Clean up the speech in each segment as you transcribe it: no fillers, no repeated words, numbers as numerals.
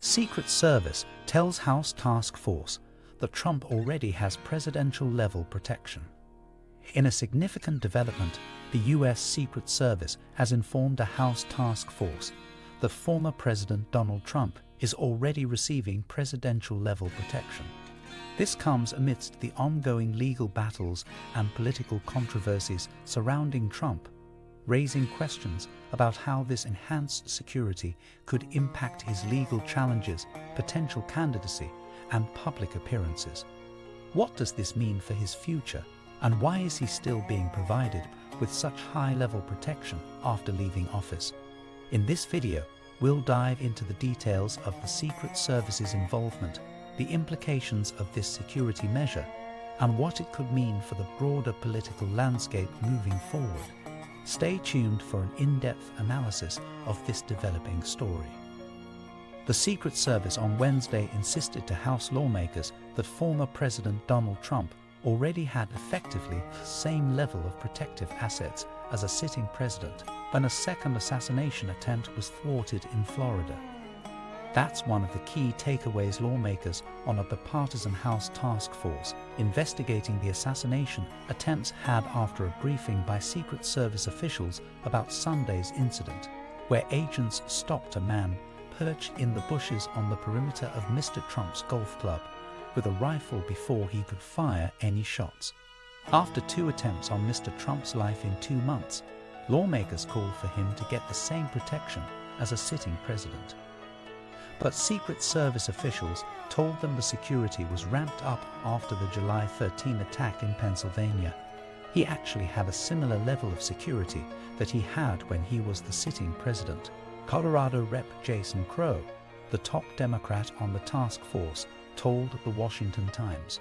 Secret Service tells House Task Force that Trump already has presidential-level protection. In a significant development, the U.S. Secret Service has informed a House Task Force that former President Donald Trump is already receiving presidential-level protection. This comes amidst the ongoing legal battles and political controversies surrounding Trump, raising questions about how this enhanced security could impact his legal challenges, potential candidacy, and public appearances. What does this mean for his future, and why is he still being provided with such high-level protection after leaving office? In this video, we'll dive into the details of the Secret Service's involvement, the implications of this security measure, and what it could mean for the broader political landscape moving forward. Stay tuned for an in-depth analysis of this developing story. The Secret Service on Wednesday insisted to House lawmakers that former President Donald Trump already had effectively the same level of protective assets as a sitting president when a second assassination attempt was thwarted in Florida. That's one of the key takeaways lawmakers on a bipartisan House task force investigating the assassination attempts had after a briefing by Secret Service officials about Sunday's incident, where agents stopped a man perched in the bushes on the perimeter of Mr. Trump's golf club with a rifle before he could fire any shots. After 2 attempts on Mr. Trump's life in 2 months, lawmakers called for him to get the same protection as a sitting president. But Secret Service officials told them the security was ramped up after the July 13 attack in Pennsylvania. He actually had a similar level of security that he had when he was the sitting president. Colorado Rep. Jason Crow, the top Democrat on the task force, told the Washington Times.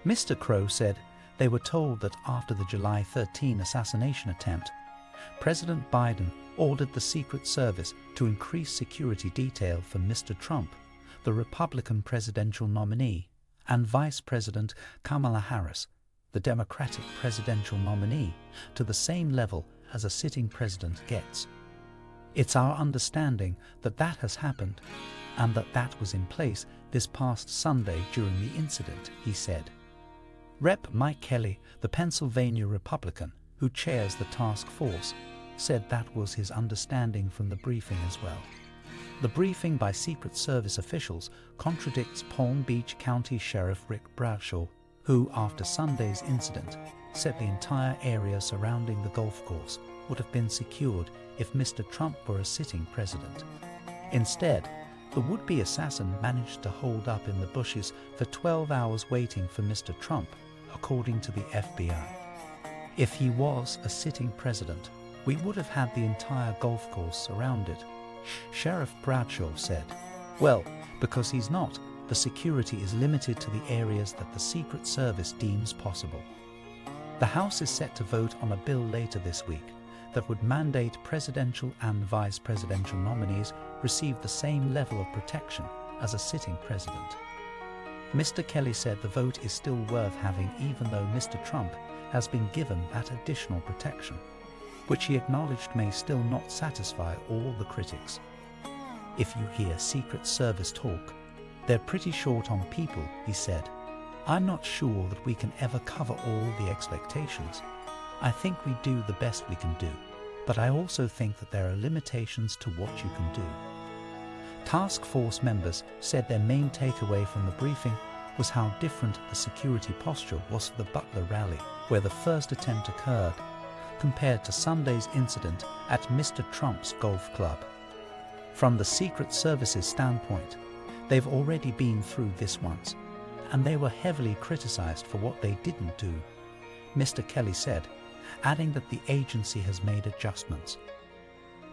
Mr. Crow said they were told that after the July 13 assassination attempt, President Biden ordered the Secret Service to increase security detail for Mr. Trump, the Republican presidential nominee, and Vice President Kamala Harris, the Democratic presidential nominee, to the same level as a sitting president gets. It's our understanding that that has happened, and that was in place this past Sunday during the incident, he said. Rep. Mike Kelly, the Pennsylvania Republican, who chairs the task force, said that was his understanding from the briefing as well. The briefing by Secret Service officials contradicts Palm Beach County Sheriff Rick Bradshaw, who, after Sunday's incident, said the entire area surrounding the golf course would have been secured if Mr. Trump were a sitting president. Instead, the would-be assassin managed to hold up in the bushes for 12 hours waiting for Mr. Trump, according to the FBI. If he was a sitting president, we would have had the entire golf course surrounded, Sheriff Bradshaw said. Well, because he's not, the security is limited to the areas that the Secret Service deems possible. The House is set to vote on a bill later this week that would mandate presidential and vice presidential nominees receive the same level of protection as a sitting president. Mr. Kelly said the vote is still worth having even though Mr. Trump has been given that additional protection, which he acknowledged may still not satisfy all the critics. If you hear Secret Service talk, they're pretty short on people, he said. I'm not sure that we can ever cover all the expectations. I think we do the best we can do, but I also think that there are limitations to what you can do. Task force members said their main takeaway from the briefing was how different the security posture was for the Butler rally, where the first attempt occurred, compared to Sunday's incident at Mr. Trump's golf club. From the Secret Service's standpoint, they've already been through this once, and they were heavily criticized for what they didn't do, Mr. Kelly said, adding that the agency has made adjustments.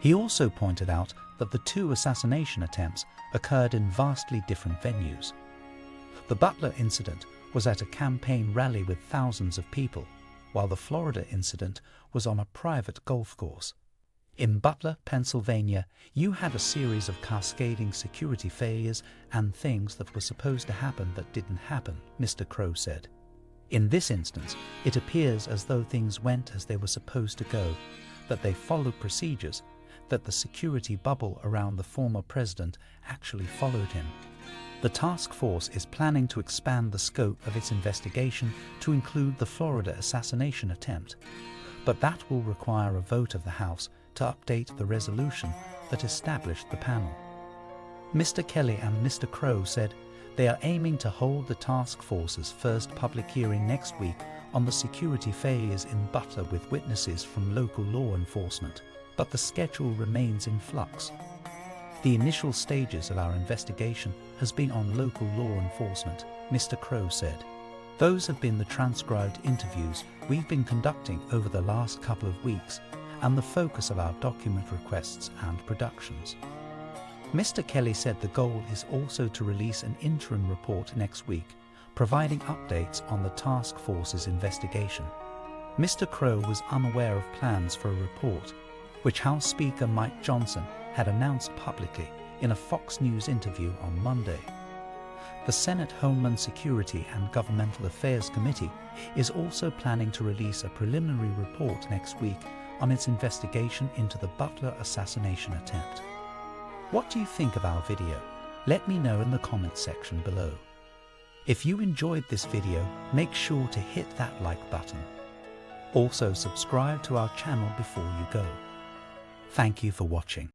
He also pointed out that the 2 assassination attempts occurred in vastly different venues. The Butler incident was at a campaign rally with thousands of people, while the Florida incident was on a private golf course. In Butler, Pennsylvania, you had a series of cascading security failures and things that were supposed to happen that didn't happen, Mr. Crow said. In this instance, it appears as though things went as they were supposed to go, that they followed procedures, that the security bubble around the former president actually followed him. The task force is planning to expand the scope of its investigation to include the Florida assassination attempt, but that will require a vote of the House to update the resolution that established the panel. Mr. Kelly and Mr. Crow said they are aiming to hold the task force's first public hearing next week on the security failures in Butler with witnesses from local law enforcement, but the schedule remains in flux. The initial stages of our investigation has been on local law enforcement, Mr. Crow said. Those have been the transcribed interviews we've been conducting over the last couple of weeks and the focus of our document requests and productions. Mr. Kelly said the goal is also to release an interim report next week, providing updates on the task force's investigation. Mr. Crow was unaware of plans for a report, which House Speaker Mike Johnson had announced publicly in a Fox News interview on Monday. The Senate Homeland Security and Governmental Affairs Committee is also planning to release a preliminary report next week on its investigation into the Butler assassination attempt. What do you think of our video? Let me know in the comments section below. If you enjoyed this video, make sure to hit that like button. Also subscribe to our channel before you go. Thank you for watching.